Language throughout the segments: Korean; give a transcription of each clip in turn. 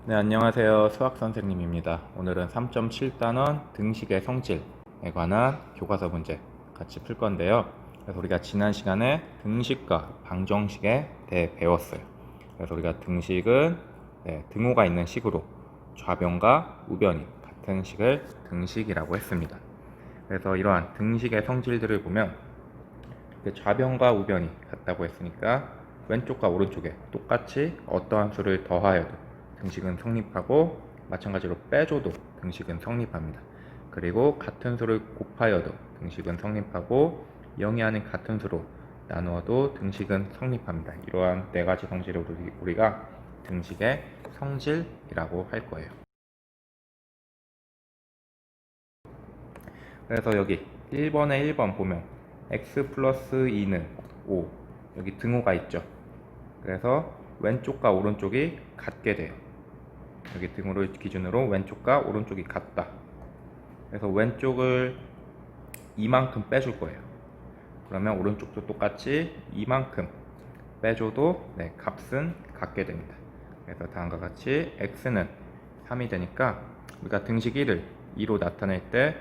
네, 안녕하세요. 수학 선생님입니다. 오늘은 3.7단원 등식의 성질에 관한 교과서 문제 같이 풀 건데요. 그래서 우리가 지난 시간에 등식과 방정식에 대해 배웠어요. 그래서 우리가 등식은 등호가 있는 식으로 좌변과 우변이 같은 식을 등식이라고 했습니다. 그래서 이러한 등식의 성질들을 보면 좌변과 우변이 같다고 했으니까 왼쪽과 오른쪽에 똑같이 어떠한 수를 더하여도 등식은 성립하고, 마찬가지로 빼줘도 등식은 성립합니다. 그리고 같은 수를 곱하여도 등식은 성립하고, 0이 아닌 같은 수로 나누어도 등식은 성립합니다. 이러한 네 가지 성질을 우리가 등식의 성질이라고 할 거예요. 그래서 여기 1번에 1번 보면 x 플러스 2는 5, 여기 등호가 있죠. 그래서 왼쪽과 오른쪽이 같게 돼요. 여기 등호를 기준으로 왼쪽과 오른쪽이 같다. 그래서 왼쪽을 이만큼 빼줄 거예요. 그러면 오른쪽도 똑같이 이만큼 빼줘도 값은 같게 됩니다. 그래서 다음과 같이 x는 3이 되니까 우리가 등식 1을 2로 나타낼 때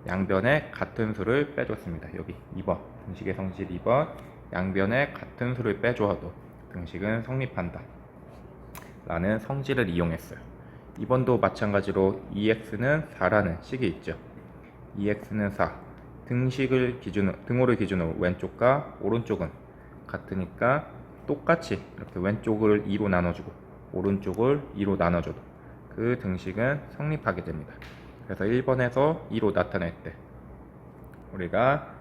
양변에 같은 수를 빼줬습니다. 여기 2번 등식의 성질 2번, 양변에 같은 수를 빼줘도 등식은 성립한다 라는 성질을 이용했어요. 2번도 마찬가지로 2x는 4라는 식이 있죠. 2x는 4, 등호를 기준으로 왼쪽과 오른쪽은 같으니까 똑같이 이렇게 왼쪽을 2로 나눠주고 오른쪽을 2로 나눠줘도 그 등식은 성립하게 됩니다. 그래서 1번에서 2로 나타낼 때 우리가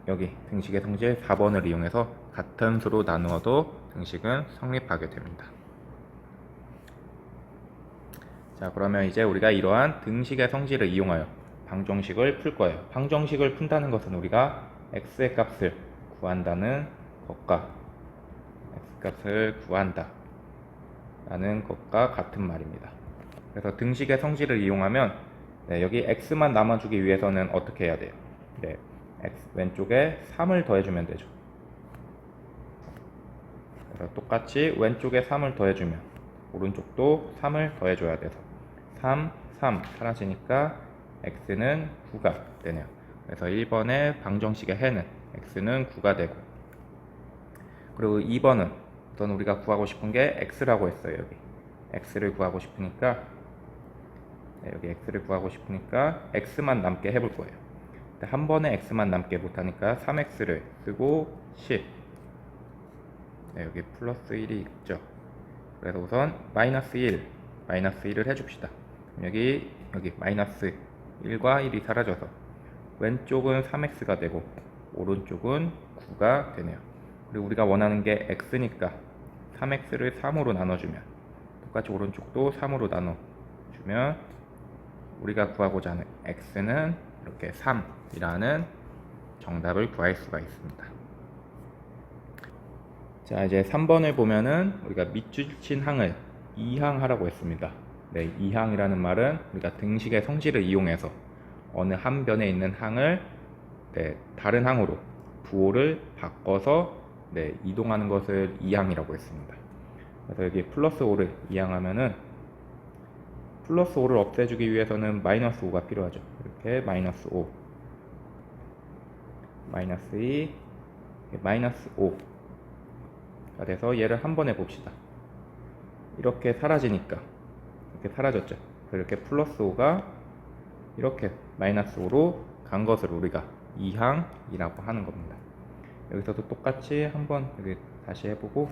여기 등식의 성질 4번을 이용해서 같은 수로 나누어도 등식은 성립하게 됩니다. 자, 그러면 이제 우리가 이러한 등식의 성질을 이용하여 방정식을 풀 거예요. 방정식을 푼다는 것은 우리가 x의 값을 구한다는 것과 x값을 구한다 라는 것과 같은 말입니다. 그래서 등식의 성질을 이용하면 여기 x만 남아주기 위해서는 어떻게 해야 돼요? x 왼쪽에 3을 더해주면 되죠. 그래서 똑같이 왼쪽에 3을 더해주면 오른쪽도 3을 더해줘야 돼서 3, 3 사라지니까 x는 9가 되네요. 그래서 1번의 방정식의 해는 x는 9가 되고, 그리고 2번은 우선 우리가 구하고 싶은 게 x라고 했어요. 여기 x를 구하고 싶으니까 여기 x를 구하고 싶으니까 x만 남게 해볼 거예요. 한 번에 x만 남게 못하니까 3x를 쓰고 10, 여기 플러스 1이 있죠. 그래서 우선 마이너스 1을 해줍시다. 여기 마이너스 1과 1이 사라져서 왼쪽은 3x가 되고 오른쪽은 9가 되네요. 그리고 우리가 원하는 게 x니까 3x를 3으로 나눠주면 똑같이 오른쪽도 3으로 나눠주면 우리가 구하고자 하는 x는 이렇게 3이라는 정답을 구할 수가 있습니다. 자, 이제 3번을 보면은 우리가 밑줄친 항을 이항하라고 했습니다. 이항이라는 말은 우리가 등식의 성질을 이용해서 어느 한 변에 있는 항을 다른 항으로 부호를 바꿔서 이동하는 것을 이항이라고 했습니다. 그래서 여기 플러스 5를 이항하면은 플러스 5를 없애주기 위해서는 마이너스 5가 필요하죠. 이렇게 마이너스 5, 마이너스 2, 마이너스 5가 돼서 얘를 한 번에 봅시다. 이렇게 사라지니까 이렇게 사라졌죠. 이렇게 플러스 5가 이렇게 마이너스 5로 간 것을 우리가 이항이라고 하는 겁니다. 여기서도 똑같이 한번 여기 다시 해보고,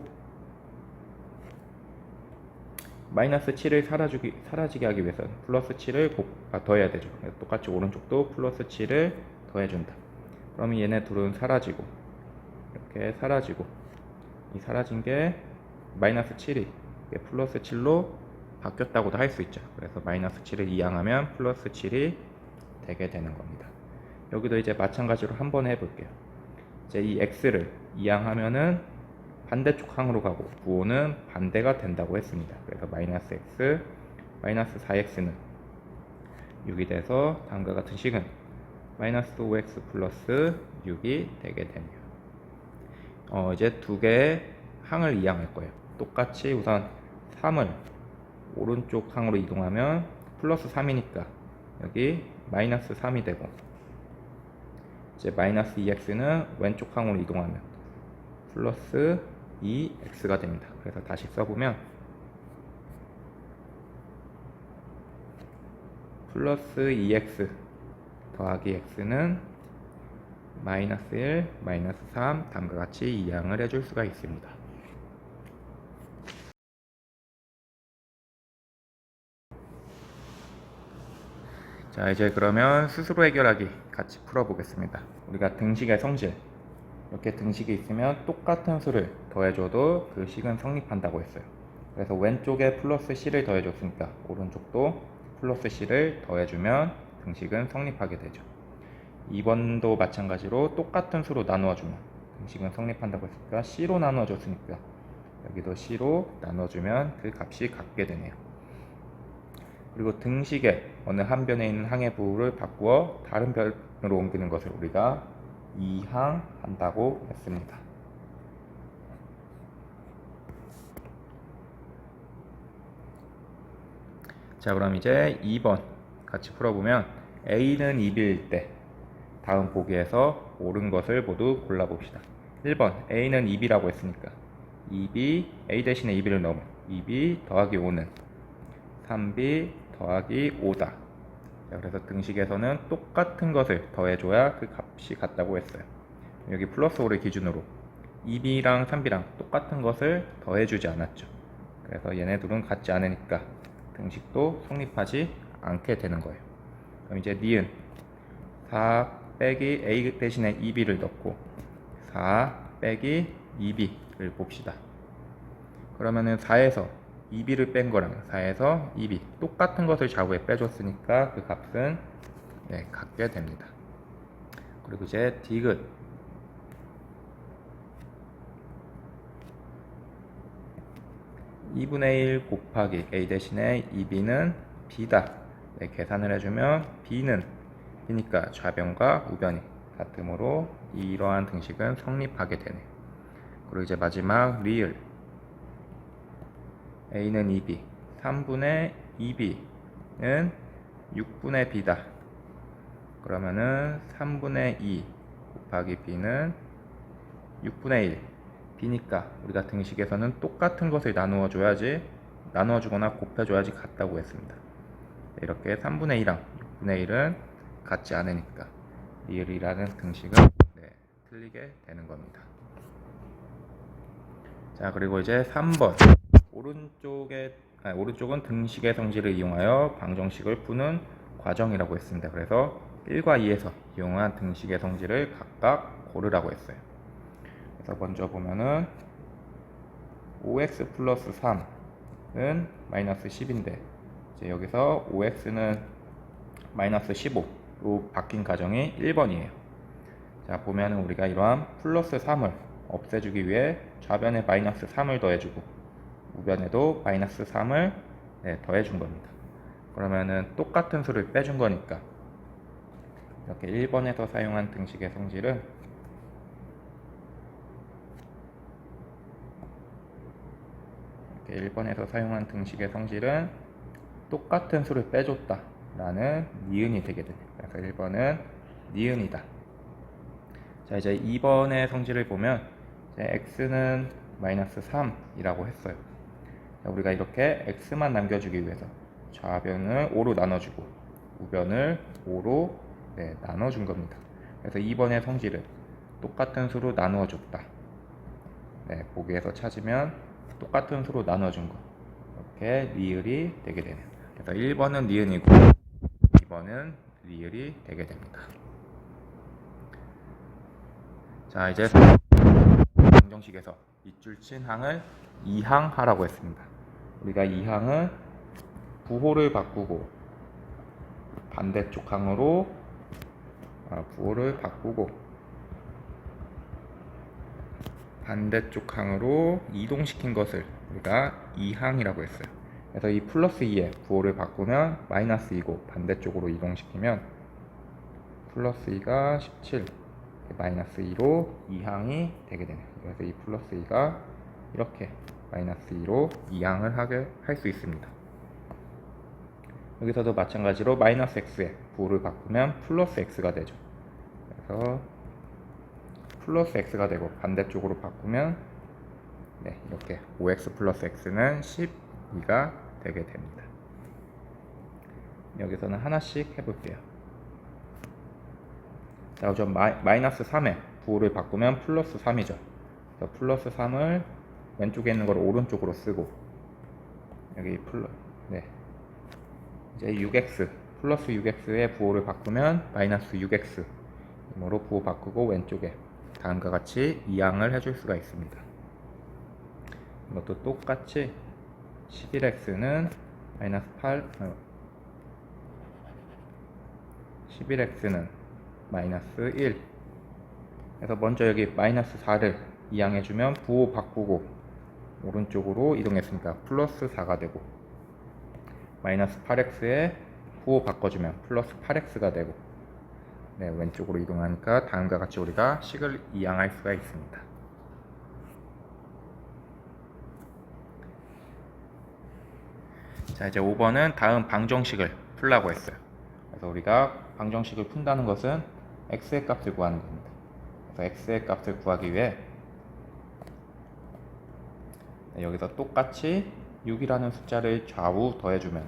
마이너스 7을 사라지게 하기 위해서는 플러스 7을 더해야 되죠. 똑같이 오른쪽도 플러스 7을 더해준다. 그러면 얘네 둘은 사라지고 이렇게 사라지고, 이 사라진 게 마이너스 7이 플러스 7로 바뀌었다고도 할 수 있죠. 그래서 마이너스 7을 이항하면 플러스 7이 되게 되는 겁니다. 여기도 이제 마찬가지로 한번 해볼게요. 이제 이 x를 이항하면은 반대쪽 항으로 가고 부호는 반대가 된다고 했습니다. 그래서 마이너스 x, 마이너스 4x는 6이 돼서 다음과 같은 식은 마이너스 5x 플러스 6이 되게 되네요. 이제 두 개의 항을 이항할 거예요. 똑같이 우선 3을 오른쪽 항으로 이동하면 플러스 3이니까 여기 마이너스 3이 되고, 이제 마이너스 2x는 왼쪽 항으로 이동하면 플러스 2x가 됩니다. 그래서 다시 써보면 플러스 2x 더하기 x는 마이너스 1, 마이너스 3 다음과 같이 이항을 해줄 수가 있습니다. 자, 이제 그러면 스스로 해결하기 같이 풀어보겠습니다. 우리가 등식의 성질, 이렇게 등식이 있으면 똑같은 수를 더해줘도 그 식은 성립한다고 했어요. 그래서 왼쪽에 플러스 c를 더해줬으니까 오른쪽도 플러스 c를 더해주면 등식은 성립하게 되죠. 2번도 마찬가지로 똑같은 수로 나누어주면 등식은 성립한다고 했으니까 c로 나누어줬으니까 여기도 c로 나눠주면 그 값이 같게 되네요. 그리고 등식의 어느 한 변에 있는 항의 부호를 바꾸어 다른 변으로 옮기는 것을 우리가 이항한다고 했습니다. 자, 그럼 이제 2번 같이 풀어보면 a는 2b일 때 다음 보기에서 옳은 것을 모두 골라봅시다. 1번 a는 2b라고 했으니까 2b, a 대신에 2b를 넣으면 2b 더하기 5는 3b 더하기 5다. 자, 그래서 등식에서는 똑같은 것을 더해줘야 그 값이 같다고 했어요. 여기 플러스 5를 기준으로 2b랑 3b랑 똑같은 것을 더해주지 않았죠. 그래서 얘네 둘은 같지 않으니까 등식도 성립하지 않게 되는 거예요. 그럼 이제 니은 4 빼기 a 대신에 2b를 넣고 4 빼기 2b를 봅시다. 그러면은 4에서 2b를 뺀 거랑 4에서 2b 똑같은 것을 좌우에 빼줬으니까 그 값은 같게 됩니다. 그리고 이제 디귿 2분의 1 곱하기 a 대신에 2b는 b다. 계산을 해주면 b는 b니까 좌변과 우변이 같으므로 이러한 등식은 성립하게 되네요. 그리고 이제 마지막 리을 a는 2b 3분의 2b는 6분의 b다. 그러면은 3분의 2 곱하기 b는 6분의 1 b니까 우리가 등식에서는 똑같은 것을 나누어주거나 곱해줘야지 같다고 했습니다. 이렇게 3분의 2랑 6분의 1은 같지 않으니까 리을이라는 등식은 틀리게 되는 겁니다. 자, 그리고 이제 3번 오른쪽은 등식의 성질을 이용하여 방정식을 푸는 과정이라고 했습니다. 그래서 1과 2에서 이용한 등식의 성질을 각각 고르라고 했어요. 그래서 먼저 보면은 5x 플러스 3은 마이너스 10인데 이제 여기서 5x는 마이너스 15로 바뀐 가정이 1번이에요. 자, 보면은 우리가 이러한 플러스 3을 없애주기 위해 좌변에 마이너스 3을 더해주고 우변에도 마이너스 3을 더해준 겁니다. 그러면은 똑같은 수를 빼준 거니까 이렇게 1번에서 사용한 등식의 성질은 이렇게 1번에서 사용한 등식의 성질은 똑같은 수를 빼줬다 라는 니은이 되게 됩니다. 그래서 1번은 니은이다. 자, 이제 2번의 성질을 보면 x는 마이너스 3이라고 했어요. 자, 우리가 이렇게 x만 남겨주기 위해서 좌변을 5로 나눠주고 우변을 5로 나눠준 겁니다. 그래서 2번의 성질은 똑같은 수로 나누어줬다. 보기에서 찾으면 똑같은 수로 나눠준 거 이렇게 리을이 되게 되네요. 그래서 1번은 니은이고 2번은 리을이 되게 됩니다. 자, 이제 방정식에서 밑줄 친 항을 이항하라고 했습니다. 우리가 이항은 부호를 바꾸고 반대쪽 항으로 부호를 바꾸고 반대쪽 항으로 이동시킨 것을 우리가 이항이라고 했어요. 그래서 이 플러스 2에 부호를 바꾸면 마이너스 2고 반대쪽으로 이동시키면 플러스 2가 17 마이너스 2로 이항이 되게 되네요. 그래서 이 플러스 2가 이렇게 마이너스 2로 이항을 할 수 있습니다. 여기서도 마찬가지로 마이너스 x에 부호를 바꾸면 플러스 x가 되죠. 그래서 플러스 x가 되고 반대쪽으로 바꾸면 이렇게 5x 플러스 x는 12가 되게 됩니다. 여기서는 하나씩 해볼게요. 자, 우선 마이너스 3에 부호를 바꾸면 플러스 3이죠. 그래서 플러스 3을 왼쪽에 있는 걸 오른쪽으로 쓰고 여기 이제 6x 플러스 6x의 부호를 바꾸면 마이너스 6x 이므로 부호 바꾸고 왼쪽에 다음과 같이 이항을 해줄 수가 있습니다. 이것도 똑같이 11x는 마이너스 11x는 마이너스 1. 그래서 먼저 여기 마이너스 4를 이항해주면 부호 바꾸고 오른쪽으로 이동했으니까 플러스 4가 되고, 마이너스 8x에 부호 바꿔주면 플러스 8x가 되고, 왼쪽으로 이동하니까 다음과 같이 우리가 식을 이항할 수가 있습니다. 자, 이제 5번은 다음 방정식을 풀라고 했어요. 그래서 우리가 방정식을 푼다는 것은 x의 값을 구하는 겁니다. 그래서 x의 값을 구하기 위해 여기서 똑같이 6이라는 숫자를 좌우 더해주면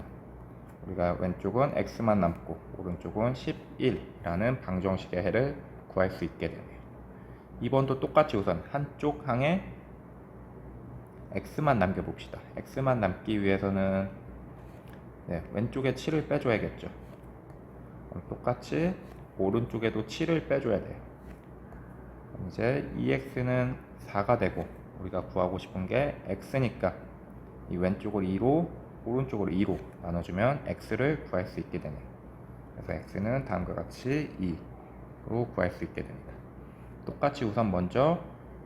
우리가 왼쪽은 x만 남고 오른쪽은 11이라는 방정식의 해를 구할 수 있게 되네요. 2번도 똑같이 우선 한쪽 항에 x만 남겨봅시다. x만 남기 위해서는 왼쪽에 7을 빼줘야겠죠. 똑같이 오른쪽에도 7을 빼줘야 돼요. 이제 2x는 4가 되고 우리가 구하고 싶은 게 x니까 이 왼쪽을 2로 오른쪽으로 2로 나눠주면 x를 구할 수 있게 되네요. 그래서 x는 다음과 같이 2로 구할 수 있게 됩니다. 똑같이 우선 먼저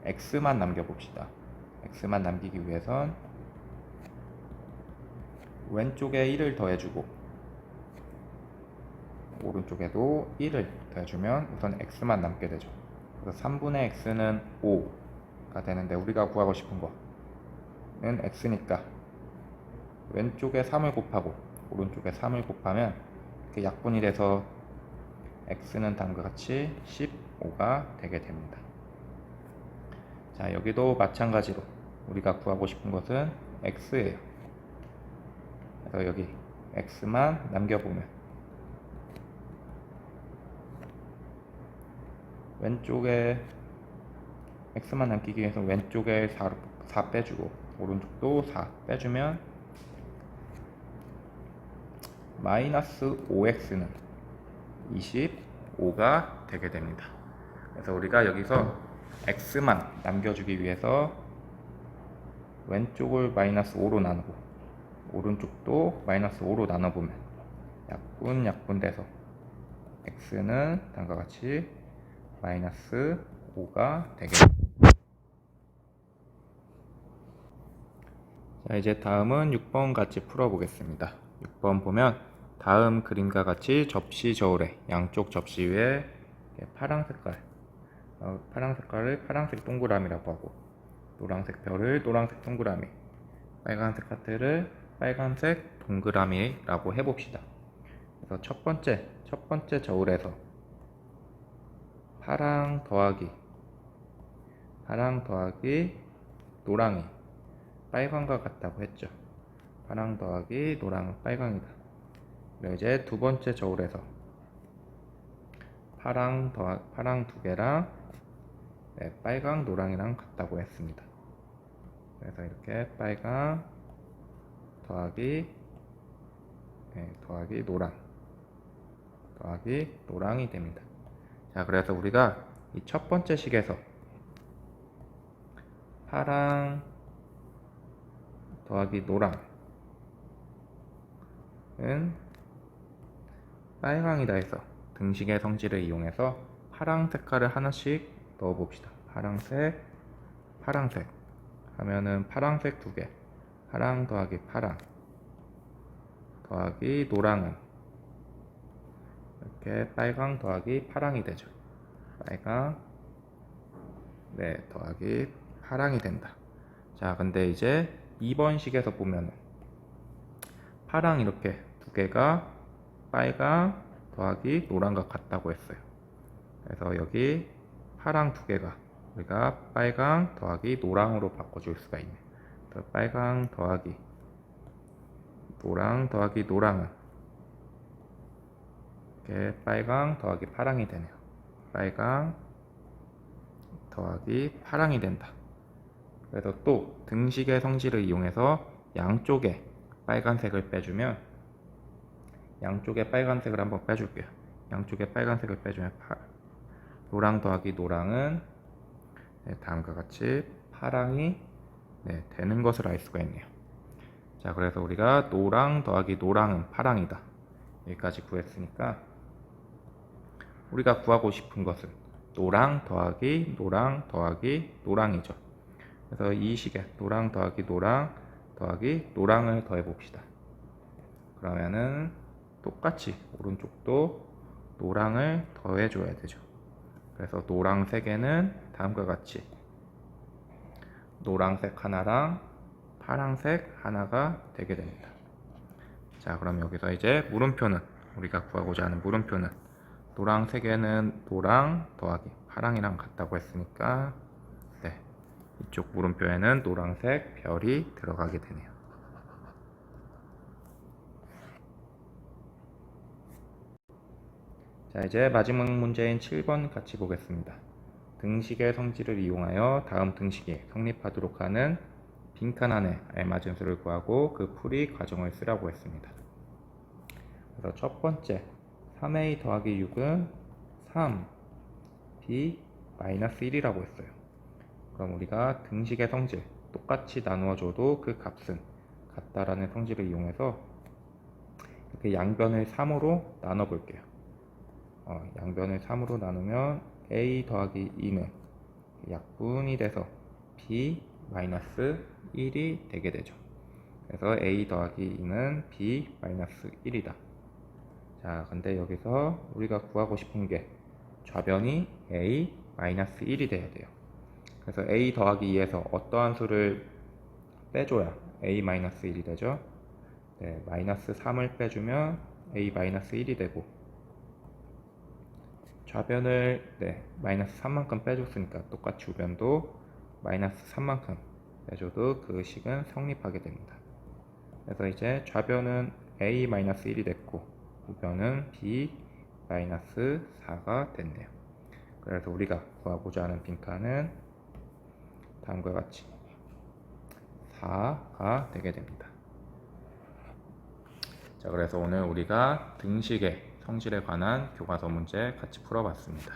x만 남겨봅시다. x만 남기기 위해선 왼쪽에 1을 더해주고 오른쪽에도 1을 더해주면 우선 x만 남게 되죠. 그래서 3분의 x는 5가 되는데 우리가 구하고 싶은 거는 x니까 왼쪽에 3을 곱하고 오른쪽에 3을 곱하면 이렇게 약분이 돼서 x는 다음과 같이 15가 되게 됩니다. 자, 여기도 마찬가지로 우리가 구하고 싶은 것은 x예요. 그래서 여기 x만 남겨보면 왼쪽에 x만 남기기 위해서 왼쪽에 4 빼주고 오른쪽도 4 빼주면 마이너스 5x는 25가 되게 됩니다. 그래서 우리가 여기서 x만 남겨주기 위해서 왼쪽을 마이너스 5로 나누고 오른쪽도 마이너스 5로 나눠보면 약분 돼서 x는 다음과 같이 마이너스 5가 되겠습니다. 자, 이제 다음은 6번 같이 풀어보겠습니다. 6번 보면 다음 그림과 같이 접시 저울에 양쪽 접시 위에 파란 색깔을 파란색 동그라미라고 하고, 노란색 별을 노란색 동그라미, 빨간색 하트를 빨간색 동그라미라고 해봅시다. 그래서 첫 번째 저울에서 파랑 더하기 노랑이 빨강과 같다고 했죠. 파랑 더하기 노랑은 빨강이다. 그리고 이제 두 번째 저울에서 파랑 두 개랑 빨강 노랑이랑 같다고 했습니다. 그래서 이렇게 빨강 더하기 노랑이 됩니다. 자, 그래서 우리가 이 첫 번째 식에서 파랑 더하기 노랑은 빨강이다 해서 등식의 성질을 이용해서 파랑 색깔을 하나씩 넣어 봅시다. 파랑색 하면은 파랑색 두 개, 파랑 더하기 파랑 더하기 노랑은 이렇게 빨강 더하기 파랑이 되죠. 빨강 더하기 파랑이 된다. 자, 근데 이제 2번 식에서 보면 파랑 이렇게 두 개가 빨강 더하기 노랑과 같다고 했어요. 그래서 여기 파랑 두 개가 우리가 빨강 더하기 노랑으로 바꿔줄 수가 있네. 그래서 빨강 더하기 노랑 더하기 노랑은 이렇게 빨강 더하기 파랑이 되네요. 빨강 더하기 파랑이 된다. 그래서 또 등식의 성질을 이용해서 양쪽에 빨간색을 빼주면 양쪽에 빨간색을 한번 빼줄게요. 양쪽에 빨간색을 빼주면 노랑 더하기 노랑은 다음과 같이 파랑이 되는 것을 알 수가 있네요. 자, 그래서 우리가 노랑 더하기 노랑은 파랑이다. 여기까지 구했으니까 우리가 구하고 싶은 것은 노랑 더하기 노랑 더하기 노랑이죠. 그래서 이 식에 노랑 더하기 노랑 더하기 노랑을 더해 봅시다. 그러면은 똑같이 오른쪽도 노랑을 더해 줘야 되죠. 그래서 노랑 3개는 다음과 같이 노랑색 하나랑 파랑색 하나가 되게 됩니다. 자, 그럼 여기서 이제 물음표는 우리가 구하고자 하는 물음표는 노랑 3개는 노랑 더하기 파랑이랑 같다고 했으니까 이쪽 물음표에는 노란색 별이 들어가게 되네요. 자, 이제 마지막 문제인 7번 같이 보겠습니다. 등식의 성질을 이용하여 다음 등식이 성립하도록 하는 빈칸 안에 알맞은 수를 구하고 그 풀이 과정을 쓰라고 했습니다. 그래서 첫 번째 3a 더하기 6은 3b 마이너스 1이라고 했어요. 그럼 우리가 등식의 성질 똑같이 나누어 줘도 그 값은 같다라는 성질을 이용해서 이렇게 양변을 3으로 나눠 볼게요. 양변을 3으로 나누면 a 더하기 2는 약분이 돼서 b 마이너스 1이 되게 되죠. 그래서 a 더하기 2는 b 마이너스 1이다. 자, 근데 여기서 우리가 구하고 싶은 게 좌변이 a 마이너스 1이 돼야 돼요. 그래서 a 더하기 2에서 어떠한 수를 빼줘야 a 마이너스 1이 되죠. 마이너스 3을 빼주면 a 마이너스 1이 되고 좌변을 마이너스 3만큼 빼줬으니까 똑같이 우변도 마이너스 3만큼 빼줘도 그 식은 성립하게 됩니다. 그래서 이제 좌변은 a 마이너스 1이 됐고 우변은 b 마이너스 4가 됐네요. 그래서 우리가 구하고자 하는 빈칸은 다음과 같이 4가 되게 됩니다. 자, 그래서 오늘 우리가 등식의 성질에 관한 교과서 문제 같이 풀어봤습니다.